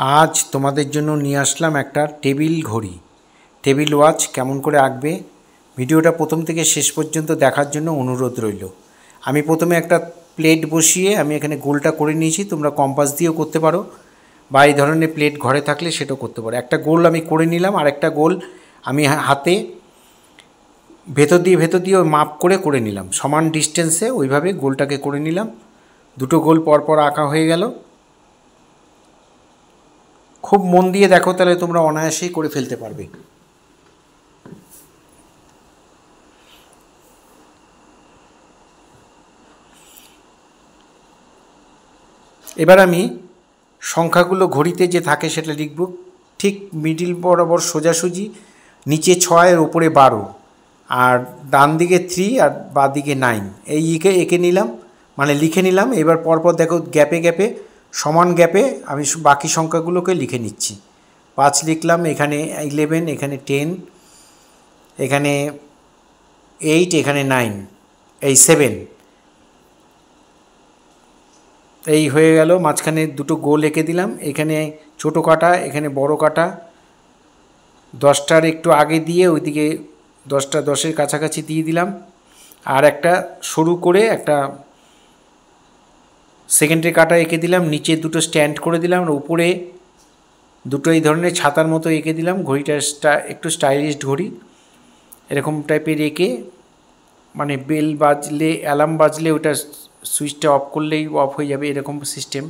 আজ তোমাদের জন্য নিয়ে আসলাম একটা টেবিল ঘড়ি, টেবিল ওয়াচ কেমন করে আঁকবে। ভিডিওটা প্রথম থেকে শেষ পর্যন্ত দেখার জন্য অনুরোধ রইল। আমি প্রথমে একটা প্লেট বসিয়ে আমি এখানে গোলটা করে নিয়েছি। তোমরা কম্পাস দিয়েও করতে পারো বা এই ধরনের প্লেট ঘরে থাকলে সেটাও করতে পারো। একটা গোল আমি করে নিলাম, আর একটা গোল আমি হাতে ভেতর দিয়ে মাপ করে নিলাম, সমান ডিস্টেন্সে ওইভাবে গোলটাকে করে নিলাম। দুটো গোল পরপর আঁকা হয়ে গেল। খুব মন দিয়ে দেখো, তাহলে তোমরা অনায়াসেই করে ফেলতে পারবে। এবার আমি সংখ্যাগুলো ঘড়িতে যে থাকে সেটা লিখব। ঠিক মিডিল বরাবর সোজাসুজি, নিচে 6 এর উপরে 12, আর ডান দিকে 3 আর বাঁ দিকে 9, এই এঁকে নিলাম, মানে লিখে নিলাম। এবার পরপর দেখো গ্যাপে সমান গ্যাপে আমি বাকি সংখ্যাগুলোকে লিখে নিচ্ছি। 5 লিখলাম, এখানে 11, এখানে 10, এখানে 8, এখানে 9, এই 7, এই হয়ে গেল। মাঝখানে দুটো গোল এঁকে দিলাম, এখানে ছোটো কাটা, এখানে বড় কাটা, 10টার একটু আগে দিয়ে ওইদিকে 10টা 10-এর কাছাকাছি দিয়ে দিলাম। আর একটা সরু করে একটা সেকেন্ডের কাটা এঁকে দিলাম, নিচে দুটো স্ট্যান্ড করে দিলাম, আর উপরে দুটো এই ধরনের ছাতার মতো এঁকে দিলাম। ঘড়িটা একটু স্টাইলিশ ঘড়ি, এরকম টাইপের এঁকে, মানে বেল বাজলে, অ্যালার্ম বাজলে ওটা সুইচটা অফ করলেই অফ হয়ে যাবে, এরকম সিস্টেম।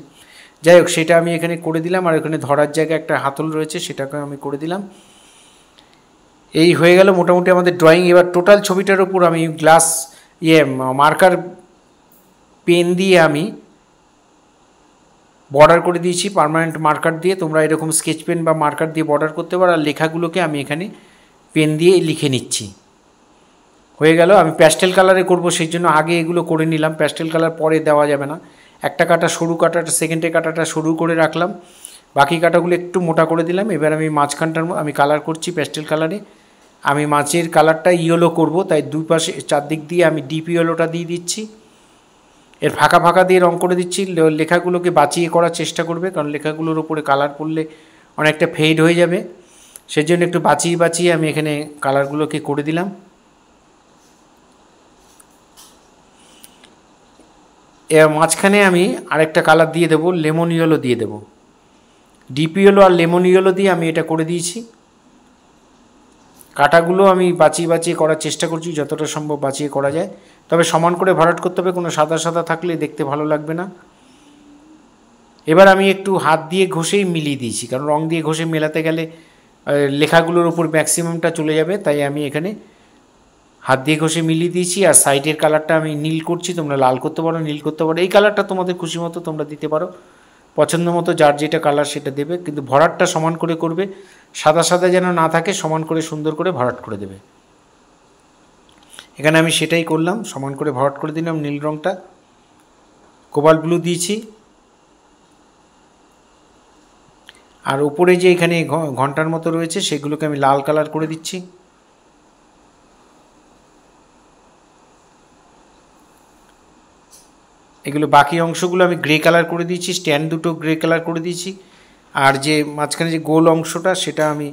যাই হোক, সেটা আমি এখানে করে দিলাম। আর এখানে ধরার জায়গায় একটা হাতল রয়েছে, সেটাকে আমি করে দিলাম। এই হয়ে গেল মোটামুটি আমাদের ড্রয়িং। এবার টোটাল ছবিটার উপর আমি গ্লাস মার্কার পেন দিয়ে আমি বর্ডার করে দিয়েছি, পার্মানেন্ট মার্কার দিয়ে। তোমরা এরকম স্কেচ পেন বা মার্কার দিয়ে বর্ডার করতে পারো। আর লেখাগুলোকে আমি এখানে পেন দিয়ে লিখে নিচ্ছি। হয়ে গেল। আমি প্যাস্টেল কালারে করব, সেই জন্য আগে এগুলো করে নিলাম। প্যাস্টেল কালার পরে দেওয়া যাবে না। একটা কাটা সরু কাটাটা, সেকেন্ডের কাটাটা সরু করে রাখলাম, বাকি কাটাগুলো একটু মোটা করে দিলাম। এবার আমি মাঝখানটার আমি কালার করছি প্যাস্টেল কালারে। আমি মাছের কালারটা ইয়েলো করব, তাই দুই পাশে চারদিক দিয়ে আমি ডিপ ইয়েলোটা দিয়ে দিচ্ছি। এর ফাঁকা দিয়ে রং করে দিচ্ছি। লেখাগুলোকে বাঁচিয়ে করার চেষ্টা করবে, কারণ লেখাগুলোর উপরে কালার করলে অনেকটা ফেড হয়ে যাবে। সেজন্য একটু বাঁচিয়ে আমি এখানে কালারগুলোকে করে দিলাম। এবার মাঝখানে আমি আরেকটা কালার দিয়ে দেবো, লেমন ইয়েলো দিয়ে দেবো। ডিপ ইয়েলো আর লেমন ইয়েলো দিয়ে আমি এটা করে দিয়েছি। কাটাগুলো আমি বাঁচিয়ে করার চেষ্টা করছি, যতটা সম্ভব বাঁচিয়ে করা যায়। তবে সমান করে ভরাট করতে হবে, কোনো সাদা থাকলে দেখতে ভালো লাগবে না। এবার আমি একটু হাত দিয়ে ঘষেই মিলিয়ে দিয়েছি, কারণ রং দিয়ে ঘষে মেলাতে গেলে লেখাগুলোর উপর ম্যাক্সিমামটা চলে যাবে, তাই আমি এখানে হাত দিয়ে ঘষে মিলিয়ে দিয়েছি। আর সাইডের কালারটা আমি নীল করছি, তোমরা লাল করতে পারো, নীল করতে পারো। এই কালারটা তোমাদের খুশি মতো তোমরা দিতে পারো, পছন্দ মতো যার যেটা কালার সেটা দেবে, কিন্তু ভরাটটা সমান করে করবে। সাদা যেন না থাকে, সমান করে সুন্দর করে ভরাট করে দেবে। এখানে আমি সেটাই করলাম, সমান করে ভরাট করে দিলাম। নীল রঙটা কোবাল্ট ব্লু দিয়েছি। আর উপরে যে এখানে ঘন্টার মতো রয়েছে সেগুলোকে আমি লাল কালার করে দিচ্ছি। এগুলো বাকি অংশগুলো আমি গ্রে কালার করে দিয়েছি, স্ট্যান্ড দুটো গ্রে কালার করে দিয়েছি। আর যে মাঝখানে যে গোল অংশটা সেটা আমি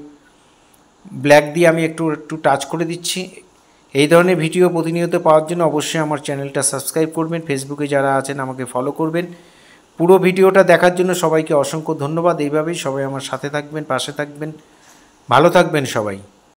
ব্ল্যাক দিয়ে আমি একটু টাচ করে দিচ্ছি। এই ধরনের ভিডিও প্রতিনিয়ত পাওয়ার জন্য অবশ্যই আমার চ্যানেলটা সাবস্ক্রাইব করবেন। ফেসবুকে যারা আছেন আমাকে ফলো করবেন। পুরো ভিডিওটা দেখার জন্য সবাইকে অসংখ্য ধন্যবাদ। এইভাবেই সবাই আমার সাথে থাকবেন, পাশে থাকবেন, ভালো থাকবেন সবাই।